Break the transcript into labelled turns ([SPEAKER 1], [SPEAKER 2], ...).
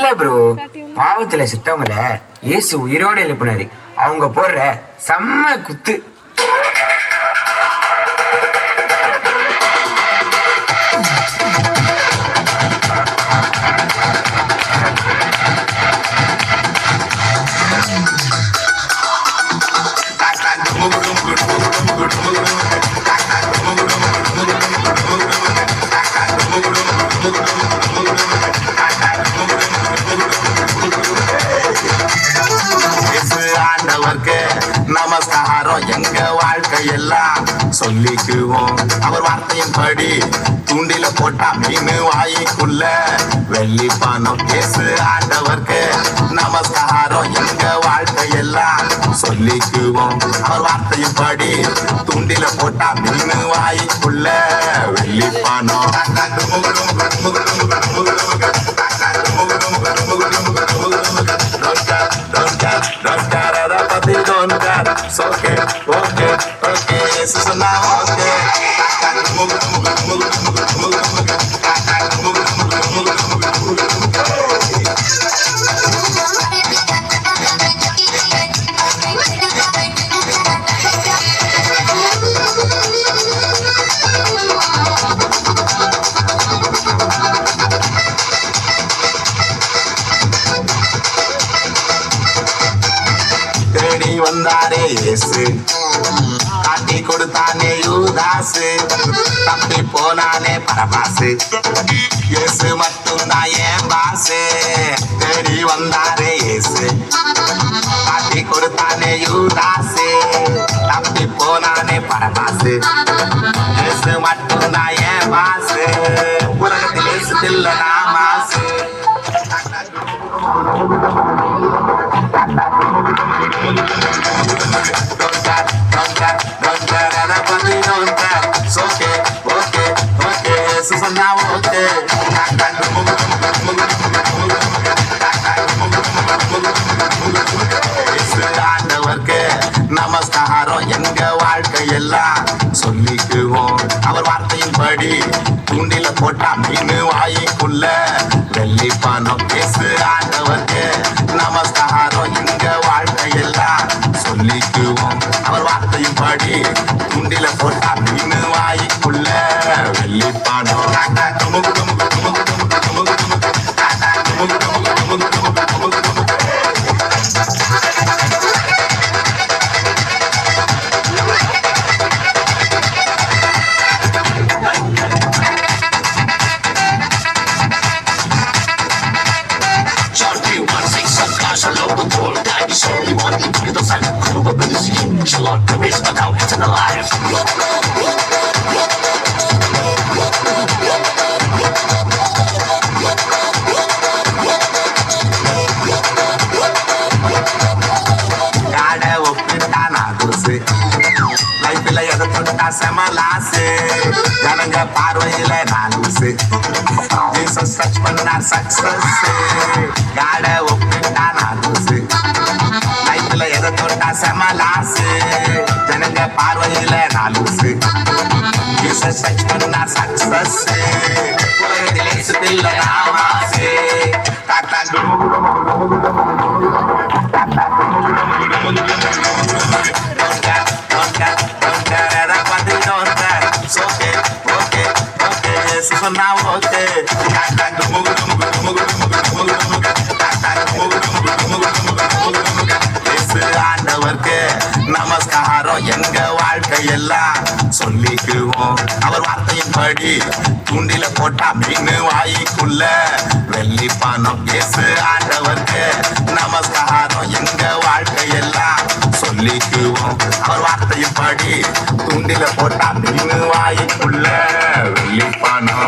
[SPEAKER 1] இல்ல ப்ரோ, பாவத்துல சித்தவங்கள இயேசு உயிரோடு எழுப்பினாரு. அவங்க போடுற செம்ம குத்து.
[SPEAKER 2] நமஸ்காரம் எங்க வாழ்க்கையெல்லாம் சொல்லிக்குவோம். அவர் வார்த்தையின் படி தூண்டில போட்டா மீன் வாய்க்குள்ள வெள்ளி பணம். இயேசு ஆண்டவர்க்கு நமஸ்காரம் எங்க வாழ்க்கையெல்லாம் சொல்லிக்குவோம். அவர் வார்த்தையின் படி தூண்டில போட்டா மீன் வாய்க்குள்ள வெள்ளி பணம். It's okay, okay, okay, this is now okay. வந்தாரே இயேசு, காட்டி கொடுத்தானே யூதாசு, தப்பி போனானே பரபாசு, இயேசு மட்டும்தான் ஏன் பாசு. தேடி வந்தாரே இயேசு, காட்டி கொடுத்தானே யூதாசு, தப்பி போனானே பரபாசு, இயேசு மட்டும்தான் ஏன் பாசு. உலகத்தில் இயேசு இல்லனா மாசு. நமஸ்காரம் எங்க வாழ்க்கையெல்லாம் சொல்லிக்குவோம். அவர் வார்த்தையின் படி தூண்டில போட்டா மீன் வாய்க்குள்ள வெள்ளி பணம். இயேசு ஆண்டவர்க்கு நமஸ்காரம் எங்க வாழ்க்கையெல்லாம் சொல்லிக்குவோம். அவர் வார்த்தையின் படி தூண்டில போட்டா மீன் வாய்க்குள்ள வெள்ளி பணம். லைஃப்ல எதை தொட்டா செமலாசு, ஜனங்க பார்வையில நான் லூசு, ஜீசஸ் டச் பண்ணார் சக்சஸ். காட ஒப்பிட்டா நான் லூசு, லைஃப்ல எதை தொட்டா செமலாசு, ஜனங்க பார்வையில நான் லூசு, ஜீசஸ் டச் பண்ணார் சக்சஸ். உலகத்தில் இயேசுவில்லை நான் மாசு. ஆண்டவர்க்கு நமஸ்காரம் எங்க வாழ்க்கையெல்லாம் சொல்லிக்குவோம். அவர் வார்த்தையின் படி தூண்டில போட்டா மீன் வாய்க்குள்ள வெள்ளி பணம். இயேசு ஆண்டவர்க்கு நமஸ்காரம் எங்க வாழ்க்கையெல்லாம் சொல்லிக்குவோம். அவர் வார்த்தையின் படி தூண்டில போட்டா மீன் வாய்க்குள்ள வெள்ளி பணம்.